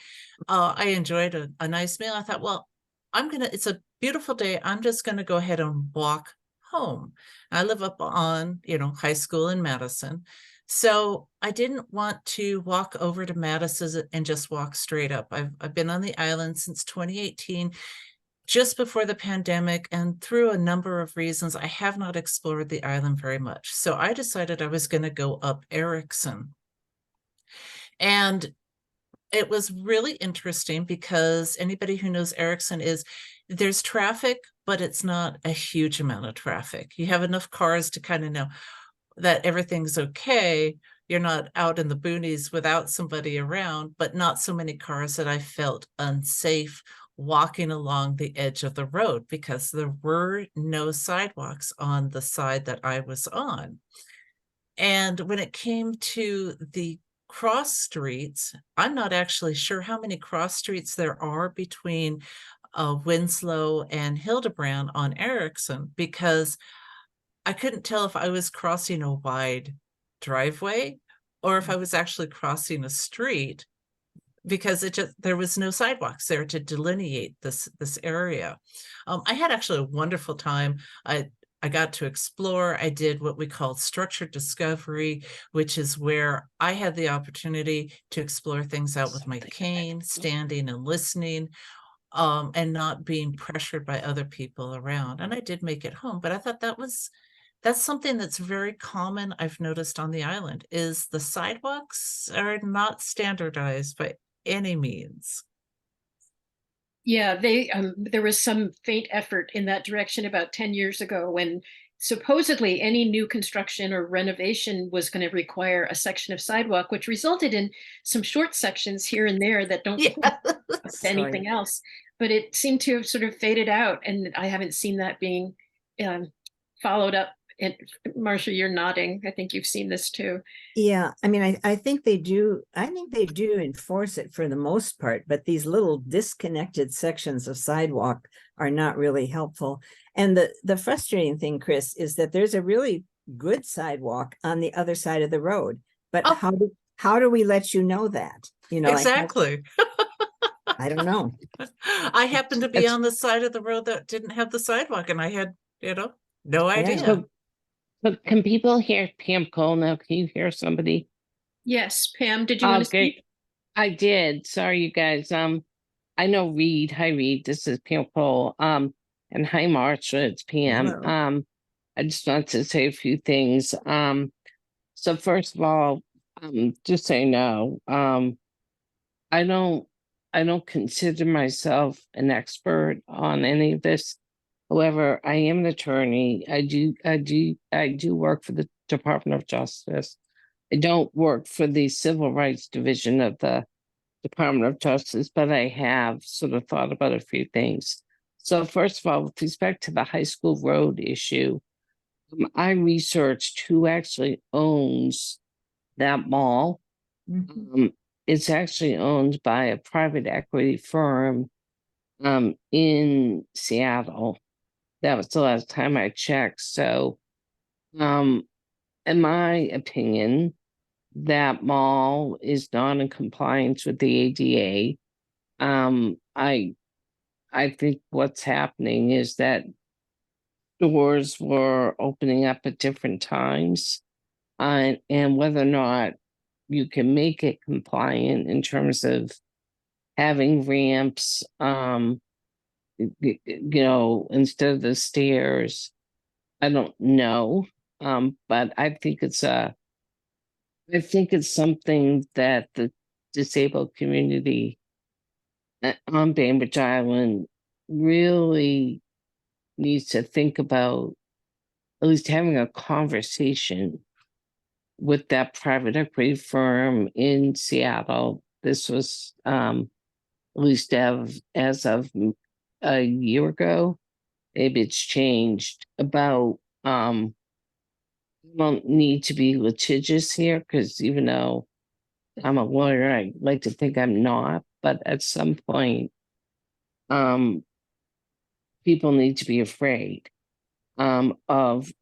[SPEAKER 3] I enjoyed a nice meal. I thought, well, it's a beautiful day. I'm just gonna go ahead and walk home. I live up on, High School in Madison. So I didn't want to walk over to Madison and just walk straight up. I've been on the island since 2018, just before the pandemic, and through a number of reasons, I have not explored the island very much. So I decided I was going to go up Erickson. And it was really interesting because anybody who knows Erickson there's traffic, but it's not a huge amount of traffic. You have enough cars to kind of know that everything's okay. You're not out in the boonies without somebody around, but not so many cars that I felt unsafe walking along the edge of the road because there were no sidewalks on the side that I was on. And when it came to the cross streets, I'm not actually sure how many cross streets there are between Winslow and Hildebrand on Erickson, because I couldn't tell if I was crossing a wide driveway or if I was actually crossing a street, because there was no sidewalks there to delineate this area. I had actually a wonderful time. I got to explore. I did what we call structured discovery, which is where I had the opportunity to explore things out with my cane, standing and listening, and not being pressured by other people around. And I did make it home, but I thought that's something that's very common. I've noticed on the island is the sidewalks are not standardized by any means.
[SPEAKER 2] Yeah, there was some faint effort in that direction about 10 years ago when supposedly any new construction or renovation was going to require a section of sidewalk, which resulted in some short sections here and there that don't
[SPEAKER 3] Yes.
[SPEAKER 2] anything else. But it seemed to have sort of faded out, and I haven't seen that being followed up. And Marsha, you're nodding. I think you've seen this too.
[SPEAKER 5] Yeah, I mean, I think they do. I think they do enforce it for the most part, but these little disconnected sections of sidewalk are not really helpful. And the frustrating thing, Chris, is that there's a really good sidewalk on the other side of the road. But how do we let you know that? You know,
[SPEAKER 3] exactly.
[SPEAKER 5] I don't know.
[SPEAKER 3] I happened to be on the side of the road that didn't have the sidewalk, and I had, no idea.
[SPEAKER 5] Yeah.
[SPEAKER 7] But can people hear Pam Cole now? Can you hear somebody?
[SPEAKER 2] Yes, Pam, did you want to speak?
[SPEAKER 7] I did. Sorry, you guys. I know Reed. Hi, Reed. This is Pam Cole. And hi, Marsha. It's Pam.
[SPEAKER 5] Hello.
[SPEAKER 7] I just want to say a few things. So first of all, just so you know, I don't consider myself an expert on any of this. However, I am an attorney. I do work for the Department of Justice. I don't work for the Civil Rights Division of the Department of Justice, but I have sort of thought about a few things. So first of all, with respect to the high school road issue, I researched who actually owns that mall. It's actually owned by a private equity firm in Seattle. That was the last time I checked. So, in my opinion, that mall is not in compliance with the ADA. I think what's happening is that doors were opening up at different times, and whether or not you can make it compliant in terms of having ramps, instead of the stairs, I don't know. But I think it's something that the disabled community on Bainbridge Island really needs to think about, at least having a conversation with that private equity firm in Seattle. This was at least as of a year ago. Maybe it's changed about I don't need to be litigious here, because even though I'm a lawyer, I like to think I'm not, but at some point people need to be afraid of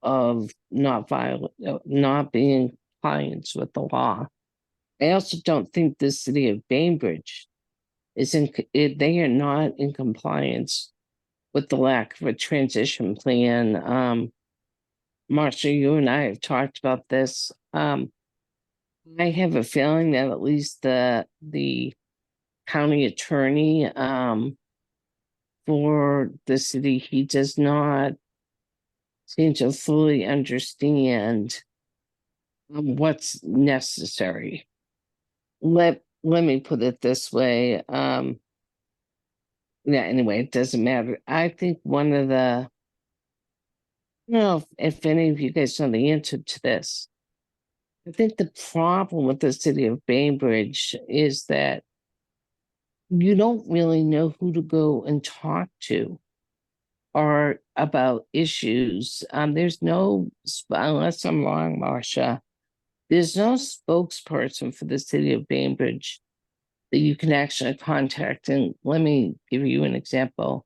[SPEAKER 7] not being in compliance with the law. I also don't think the city of Bainbridge they are not in compliance with the lack of a transition plan. Marsha, you and I have talked about this. I have a feeling that at least the county attorney for the city, he does not seem to fully understand what's necessary. Let let me put it this way. Yeah, anyway, it doesn't matter. I think one of the, if any of you guys know the answer to this. I think the problem with the city of Bainbridge is that you don't really know who to go and talk to or about issues. There's no, unless I'm wrong, Marsha, there's no spokesperson for the city of Bainbridge that you can actually contact. And let me give you an example.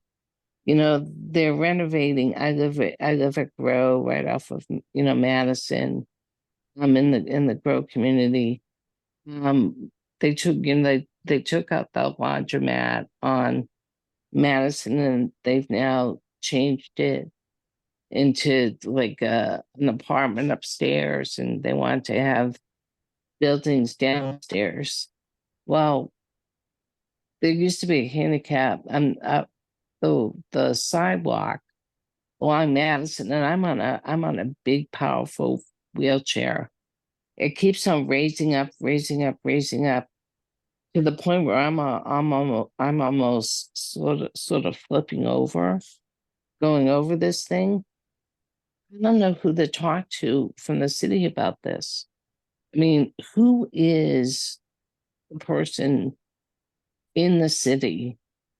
[SPEAKER 7] They're renovating. I live at Grow, right off of Madison. I'm in the Grow community. They took out the laundromat on Madison, and they've now changed it into like an apartment upstairs, and they want to have buildings downstairs. Well, there used to be a handicap the sidewalk along Madison, and I'm on a big, powerful wheelchair. It keeps on raising up to the point where I'm almost sort of flipping over, going over this thing. I don't know who to talk to from the city about this. I mean, who is the person in the city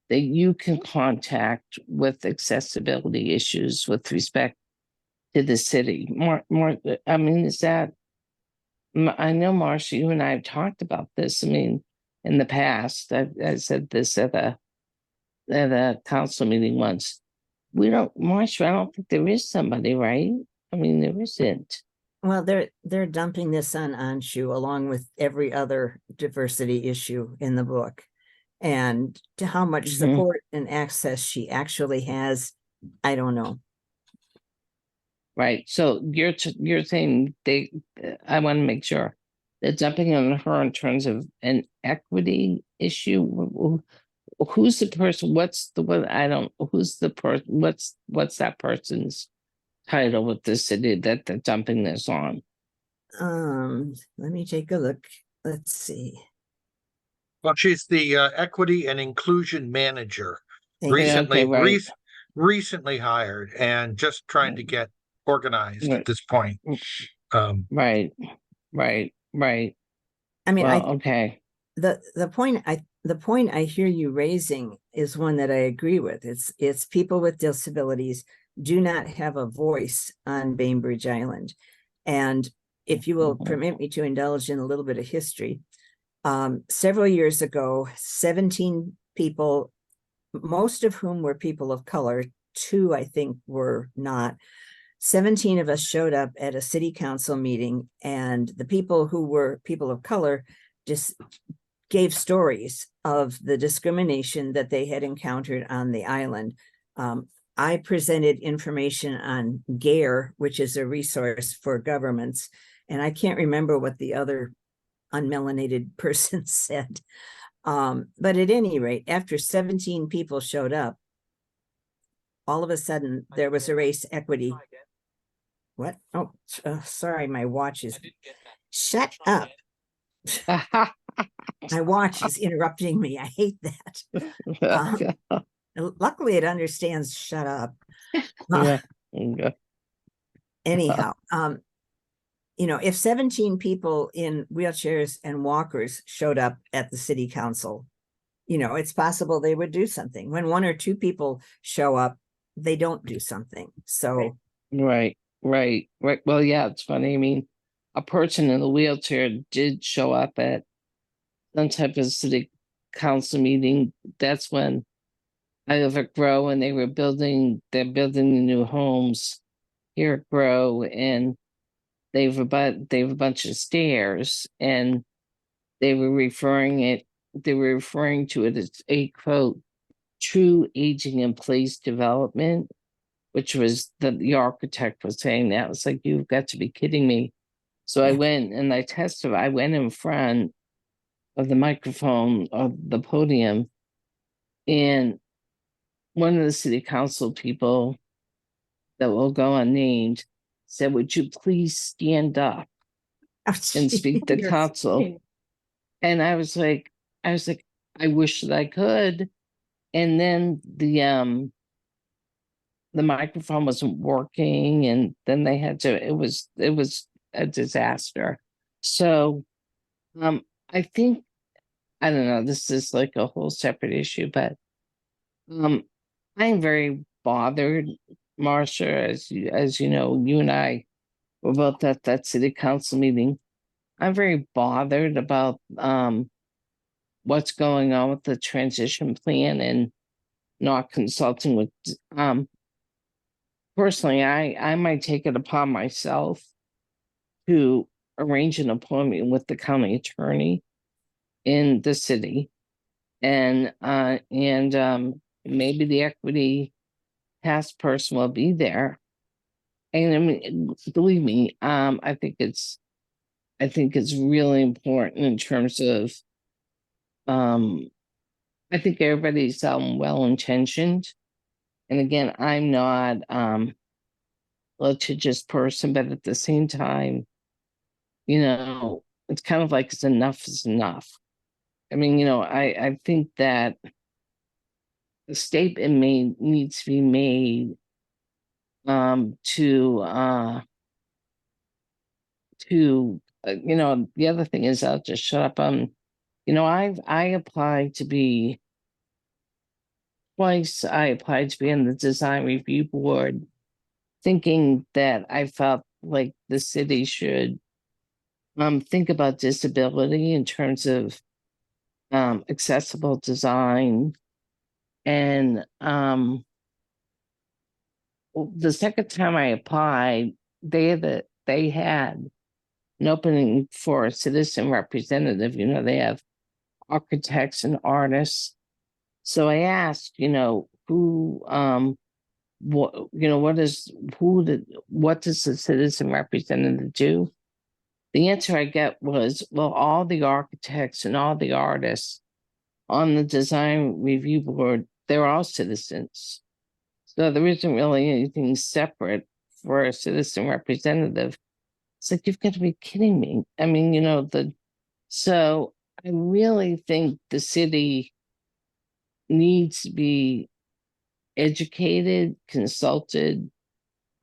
[SPEAKER 7] that you can contact with accessibility issues with respect to the city? More, I mean, is that, I know, Marsha, you and I have talked about this. I mean, in the past, I said this at a council meeting once. Marsha, I don't think there is somebody, right? I mean, there isn't.
[SPEAKER 5] Well, they're dumping this on Anshu along with every other diversity issue in the book. And to how much support and access she actually has, I don't know.
[SPEAKER 7] Right. So you're saying I want to make sure they're dumping on her in terms of an equity issue. Who's the person? Who's the person? What's that person's title with the city that they're dumping this on?
[SPEAKER 5] Let me take a look. Let's see.
[SPEAKER 1] Well, she's the equity and inclusion manager,
[SPEAKER 5] Thank you.
[SPEAKER 1] recently
[SPEAKER 7] Okay, right.
[SPEAKER 1] recently hired, and just trying to get organized at this point.
[SPEAKER 7] Right.
[SPEAKER 5] I mean,
[SPEAKER 7] okay.
[SPEAKER 5] The point I hear you raising is one that I agree with. It's people with disabilities do not have a voice on Bainbridge Island. And if you will permit me to indulge in a little bit of history, several years ago, 17 people, most of whom were people of color, 2 I think were not, 17 of us showed up at a city council meeting, and the people who were people of color just gave stories of the discrimination that they had encountered on the island. I presented information on GARE, which is a resource for governments, and I can't remember what the other unmelanated person said. But at any rate, after 17 people showed up, all of a sudden there was a race equity. What? Oh, sorry, my watch is. Shut up. My watch is interrupting me. I hate that. Luckily, it understands shut up. Anyhow, if 17 people in wheelchairs and walkers showed up at the city council, it's possible they would do something. When 1 or 2 people show up, they don't do something. So
[SPEAKER 7] Right. Well, yeah, it's funny. I mean, a person in a wheelchair did show up at some type of city council meeting. That's when I live at Grow, and they're building the new homes here at Grow, and they have a bunch of stairs, and they were referring to it as a quote, true aging in place development, which was the architect was saying that. It's like, you've got to be kidding me. So I went and I testified. I went in front of the microphone of the podium, and one of the city council people that will go unnamed said, "Would you please stand up and speak to council?" And I was like, I was like, I wish that I could. And then the microphone wasn't working, and then they had to, it was a disaster. So I think, I don't know, this is like a whole separate issue, but I'm very bothered, Marsha, as you know, you and I were both at that city council meeting. I'm very bothered about what's going on with the transition plan and not consulting with personally, I might take it upon myself to arrange an appointment with the county attorney in the city, and maybe the equity task person will be there. And I mean, believe me, I think it's really important in terms of I think everybody's well intentioned. And again, I'm not litigious person, but at the same time, you know, it's kind of like enough is enough. I mean, you know, I think that the statement needs to be made you know, the other thing is I'll just shut up. You know, I applied to be twice. I applied to be in the design review board, thinking that I felt like the city should think about disability in terms of accessible design. And the second time I applied, they had an opening for a citizen representative. You know, they have architects and artists. So I asked, you know, what does the citizen representative do? The answer I get was, well, all the architects and all the artists on the design review board, they're all citizens. So there isn't really anything separate for a citizen representative. It's like, you've got to be kidding me. I mean, you know, so I really think the city needs to be educated, consulted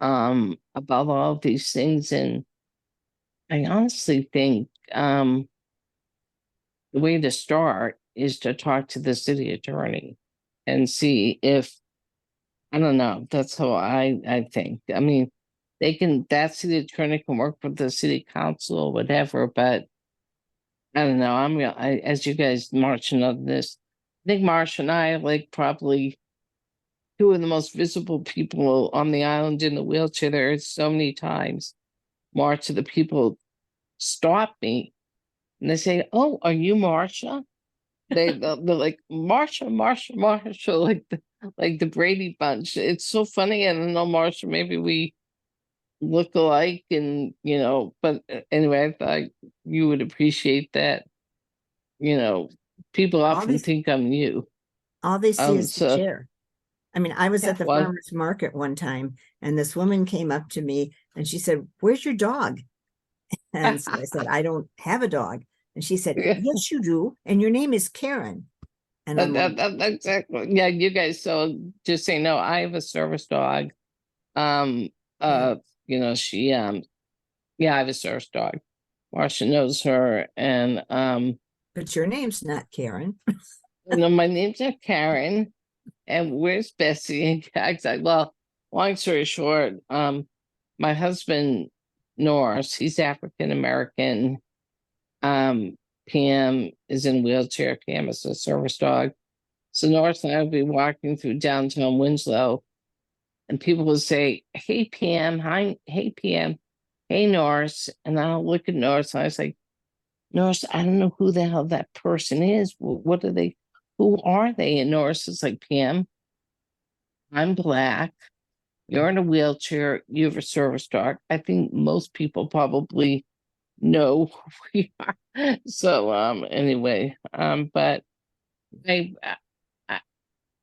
[SPEAKER 7] about all of these things. And I honestly think the way to start is to talk to the city attorney and see if, I don't know, that's how I think. I mean, that city attorney can work with the city council or whatever, but I don't know. As you guys, Marsha, know this, I think Marsha and I are like probably two of the most visible people on the island in the wheelchair. There are so many times, Marsha, the people stop me and they say, "Oh, are you Marsha?" They're like, "Marsha, Marsha, Marsha," like the Brady Bunch. It's so funny. I don't know, Marsha, maybe we look alike, and you know, but anyway, I thought you would appreciate that. You know, people often think I'm you.
[SPEAKER 5] All they see is the
[SPEAKER 7] So
[SPEAKER 5] chair. I mean, I was at the
[SPEAKER 7] well,
[SPEAKER 5] farmer's market one time, and this woman came up to me and she said, "Where's your dog?" And so I said, "I don't have a dog." And she said,
[SPEAKER 7] Yeah.
[SPEAKER 5] "Yes, you do. And your name is Karen." And I'm like,
[SPEAKER 7] exactly. Yeah, you guys. So just say no. I have a service dog. You know, she yeah, I have a service dog. Marsha knows her, and
[SPEAKER 5] "But your name's not Karen."
[SPEAKER 7] no, my name's not Karen. And where's Bessie? Exactly. Well, long story short, my husband Norris, he's African American. Pam is in a wheelchair. Pam is a service dog. So Norris and I will be walking through downtown Winslow, and people will say, "Hey Pam, hi, hey Pam, hey Norris," and I'll look at Norris and I was like, "Norris, I don't know who the hell that person is. What are they? Who are they?" And Norris is like, "Pam, I'm Black. You're in a wheelchair. You have a service dog. I think most people probably know who we are." So anyway, but I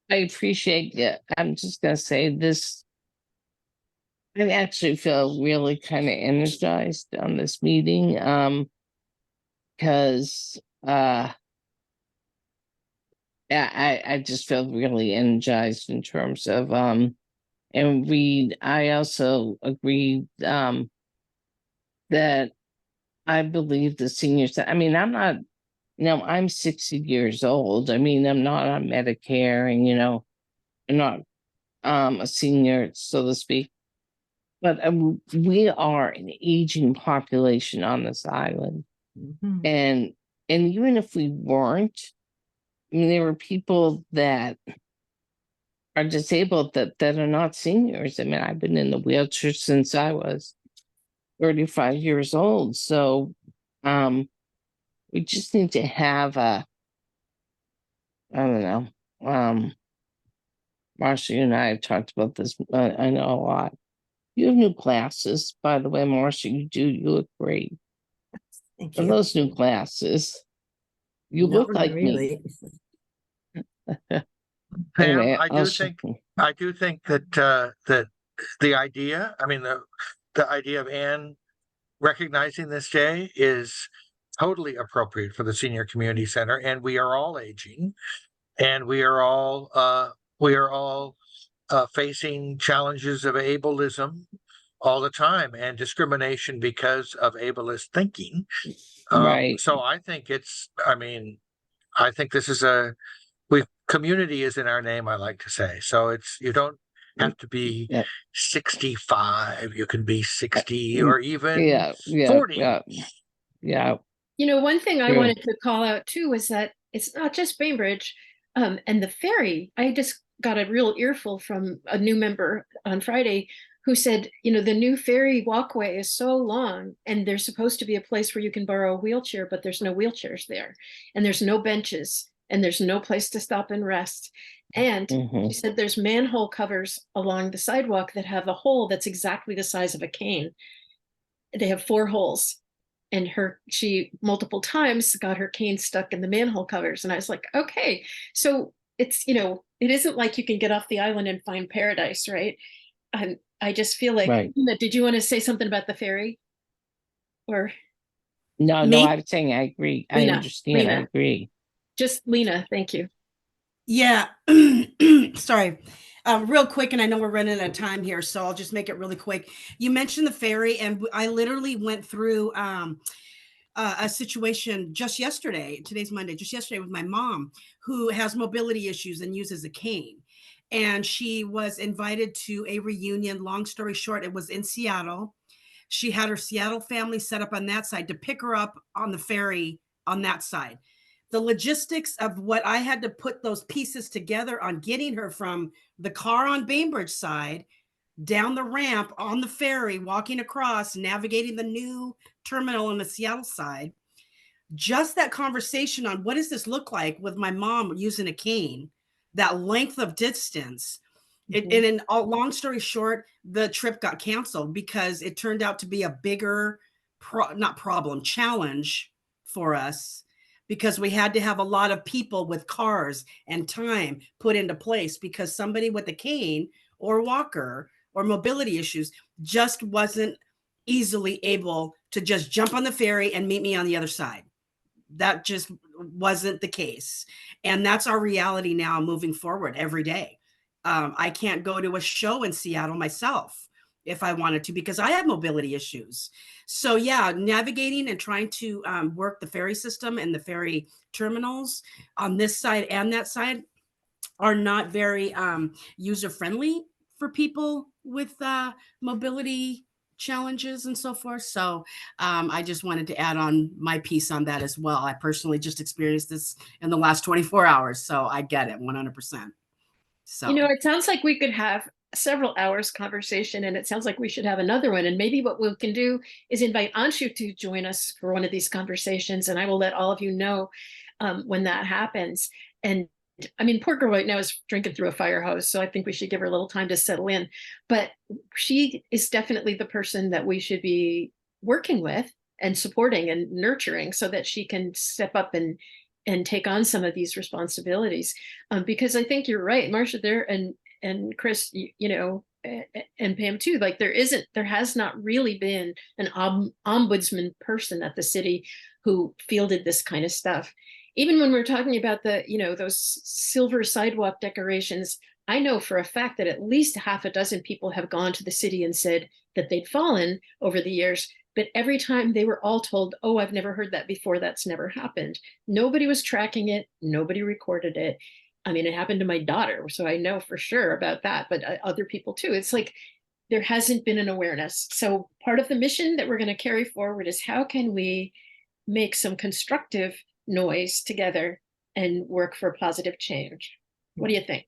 [SPEAKER 7] I appreciate it. I'm just gonna say this. I actually feel really kind of energized on this meeting because I just feel really energized in terms of and Reed, I also agree that I believe the seniors, I mean, I'm not, I'm 60 years old. I mean, I'm not on Medicare and, I'm not a senior, so to speak. But we are an aging population on this island.
[SPEAKER 5] Mhm.
[SPEAKER 7] And even if we weren't, I mean, there were people that are disabled that are not seniors. I mean, I've been in the wheelchair since I was 35 years old. So we just need to have I don't know. Marsha, you and I have talked about this. I know a lot. You have new glasses, by the way, Marsha. You do. You look great.
[SPEAKER 5] Thank
[SPEAKER 7] For
[SPEAKER 5] you.
[SPEAKER 7] those new glasses, you
[SPEAKER 5] No,
[SPEAKER 7] look
[SPEAKER 5] not
[SPEAKER 7] like
[SPEAKER 5] really.
[SPEAKER 1] Pam,
[SPEAKER 7] Anyway,
[SPEAKER 1] I do think that the idea, I mean, the idea of Anne recognizing this day is totally appropriate for the Senior Community Center, and we are all aging, and we are all facing challenges of ableism all the time and discrimination because of ableist thinking.
[SPEAKER 7] right.
[SPEAKER 1] So I think I think this is community is in our name, I like to say. So you don't have to be
[SPEAKER 7] Yeah.
[SPEAKER 1] 65, you can be 60 or even
[SPEAKER 7] Yeah.
[SPEAKER 1] 40.
[SPEAKER 7] Yeah.
[SPEAKER 2] One thing I
[SPEAKER 7] True.
[SPEAKER 2] wanted to call out too was that it's not just Bainbridge and the ferry. I just got a real earful from a new member on Friday who said, the new ferry walkway is so long and there's supposed to be a place where you can borrow a wheelchair, but there's no wheelchairs there and there's no benches and there's no place to stop and rest. And
[SPEAKER 7] Mhm.
[SPEAKER 2] she said there's manhole covers along the sidewalk that have a hole that's exactly the size of a cane. They have 4 holes. And she multiple times got her cane stuck in the manhole covers. And I was like, okay, so it's, it isn't like you can get off the island and find paradise, right? I just feel like,
[SPEAKER 7] Right.
[SPEAKER 2] did you want to say something about the ferry? Or
[SPEAKER 7] No,
[SPEAKER 6] Me?
[SPEAKER 7] I'm saying I agree. I
[SPEAKER 2] Lena,
[SPEAKER 7] understand. I
[SPEAKER 2] Lena.
[SPEAKER 7] agree.
[SPEAKER 2] Just Lena, thank you.
[SPEAKER 6] Yeah. Sorry. Real quick, and I know we're running out of time here, so I'll just make it really quick. You mentioned the ferry, and I literally went through a situation just yesterday. Today's Monday, just yesterday with my mom, who has mobility issues and uses a cane. And she was invited to a reunion. Long story short, it was in Seattle. She had her Seattle family set up on that side to pick her up on the ferry on that side. The logistics of what I had to put those pieces together on getting her from the car on Bainbridge side down the ramp on the ferry, walking across, navigating the new terminal on the Seattle side. Just that conversation on what does this look like with my mom using a cane, that length of distance. And in long story short, the trip got canceled because it turned out to be a bigger, challenge for us, because we had to have a lot of people with cars and time put into place because somebody with a cane or walker or mobility issues just wasn't easily able to just jump on the ferry and meet me on the other side. That just wasn't the case. And that's our reality now moving forward every day. I can't go to a show in Seattle myself if I wanted to because I have mobility issues. So yeah, navigating and trying to work the ferry system and the ferry terminals on this side and that side are not very user friendly for people with mobility challenges and so forth. So I just wanted to add on my piece on that as well. I personally just experienced this in the last 24 hours. So I get it 100%. So,
[SPEAKER 2] it sounds like we could have several hours conversation, and it sounds like we should have another one. And maybe what we can do is invite Anshu to join us for one of these conversations, and I will let all of you know when that happens. And I mean, poor girl right now is drinking through a fire hose, so I think we should give her a little time to settle in. But she is definitely the person that we should be working with and supporting and nurturing so that she can step up and take on some of these responsibilities. Because I think you're right, Marsha, there and Chris, and Pam too. Like there has not really been an ombudsman person at the city who fielded this kind of stuff. even when we're talking about the, those silver sidewalk decorations, I know for a fact that at least half a dozen people have gone to the city and said that they'd fallen over the years. But every time they were all told, oh, I've never heard that before. That's never happened. Nobody was tracking it. Nobody recorded it. I mean, it happened to my daughter, so I know for sure about that, but other people too. It's like there hasn't been an awareness. So part of the mission that we're going to carry forward is how can we make some constructive noise together and work for positive change? What do you think?